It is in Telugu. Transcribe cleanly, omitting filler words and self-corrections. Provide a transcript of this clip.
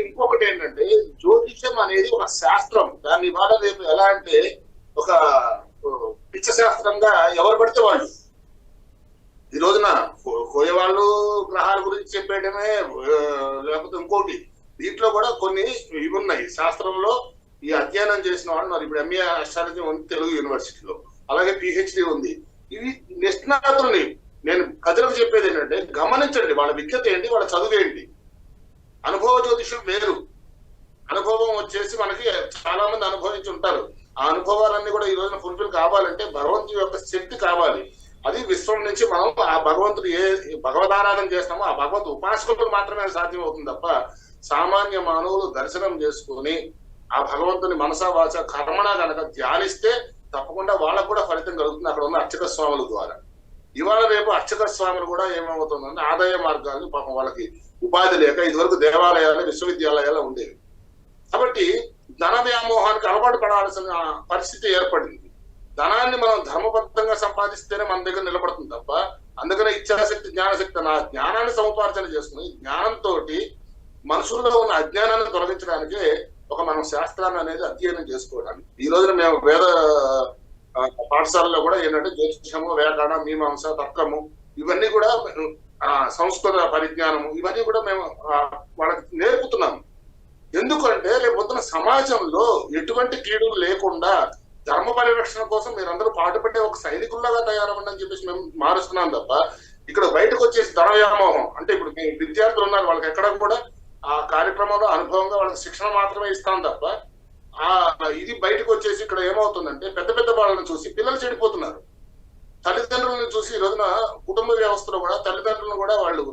ఇంకొకటి ఏంటంటే, జ్యోతిష్యం అనేది ఒక శాస్త్రం. దాన్ని ఇవాళ రేపు ఎలా అంటే ఒక పిచ్చ శాస్త్రంగా ఎవరు పడితే వాళ్ళు ఈ రోజున కోయవాళ్ళు గ్రహాల గురించి చెప్పేయడమే, లేకపోతే ఇంకోటి దీంట్లో కూడా కొన్ని ఇవి ఉన్నాయి శాస్త్రంలో. ఈ అధ్యయనం చేసిన వాళ్ళు మరి ఇప్పుడు ఎంఏ అస్ట్రాలజీ ఉంది తెలుగు యూనివర్సిటీలో, అలాగే పిహెచ్డి ఉంది. ఇవి నిష్ణాతుల్ని నేను ప్రజలకు చెప్పేది ఏంటంటే, గమనించండి వాళ్ళ విజ్ఞత ఏంటి, వాళ్ళ చదువు ఏంటి. అనుభవ జ్యోతిషం వేరు. అనుభవం వచ్చేసి మనకి చాలా మంది అనుభవించి ఉంటారు. ఆ అనుభవాలన్నీ కూడా ఈ రోజున ఫుల్ఫిల్ కావాలంటే భగవంతుడి యొక్క శక్తి కావాలి. అది విశ్వం నుంచి మనం ఆ భగవంతుడు ఏ భగవదారాధన చేస్తామో ఆ భగవంతు ఉపాసకులకు మాత్రమే సాధ్యం అవుతుంది తప్ప సామాన్య మానవులు దర్శనం చేసుకుని ఆ భగవంతుని మనసా వాచ కర్మణ కనుక ధ్యానిస్తే తప్పకుండా వాళ్ళకు కూడా ఫలితం కలుగుతుంది అక్కడ ఉన్న అర్చక స్వాముల ద్వారా. ఇవాళ రేపు అర్చక స్వాములు కూడా ఏమవుతుందంటే ఆదాయ మార్గాలు పాపం వాళ్ళకి ఉపాధి లేక ఇదివరకు దేవాలయాలు విశ్వవిద్యాలయాలు ఉండేవి. కాబట్టి ధన వ్యామోహానికి అలవాటు పడాల్సిన పరిస్థితి ఏర్పడింది. ధనాన్ని మనం ధర్మబద్ధంగా సంపాదిస్తేనే మన దగ్గర నిలబడుతుంది తప్ప, అందుకనే ఇచ్ఛాశక్తి జ్ఞానశక్తి నా జ్ఞానాన్ని సముపార్జన చేసుకుని జ్ఞానంతో మనుషుల్లో ఉన్న అజ్ఞానాన్ని తొలగించడానికే ఒక మనం శాస్త్రాన్ని అనేది అధ్యయనం చేసుకోవడానికి. ఈ రోజున మేము వేద పాఠశాలలో కూడా ఏంటంటే జ్యోతిషము, వ్యాకరణ, మీమాంస, తర్కము ఇవన్నీ కూడా సంస్కృత పరిజ్ఞానము ఇవన్నీ కూడా మేము వాళ్ళకి నేర్పుతున్నాము. ఎందుకంటే రేపొద్దున సమాజంలో ఎటువంటి కీడులు లేకుండా ధర్మ పరిరక్షణ కోసం మీరందరూ పాటుపడే ఒక సైనికుల్లాగా తయారవ్వండి అని చెప్పేసి మేము మారుస్తున్నాం తప్ప ఇక్కడ బయటకు వచ్చేసి ధన వ్యామోహం అంటే ఇప్పుడు మీ విద్యార్థులు ఉన్నారు వాళ్ళకి ఎక్కడ కూడా ఆ కార్యక్రమంలో అనుభవంగా వాళ్ళకి శిక్షణ మాత్రమే ఇస్తాం తప్ప ఇది బయటకు వచ్చేసి ఇక్కడ ఏమవుతుందంటే పెద్ద పెద్ద వాళ్ళని చూసి పిల్లలు చెడిపోతున్నారు. తల్లిదండ్రులను చూసి ఈ రోజున కుటుంబ వ్యవస్థలో కూడా తల్లిదండ్రులను కూడా వాళ్ళు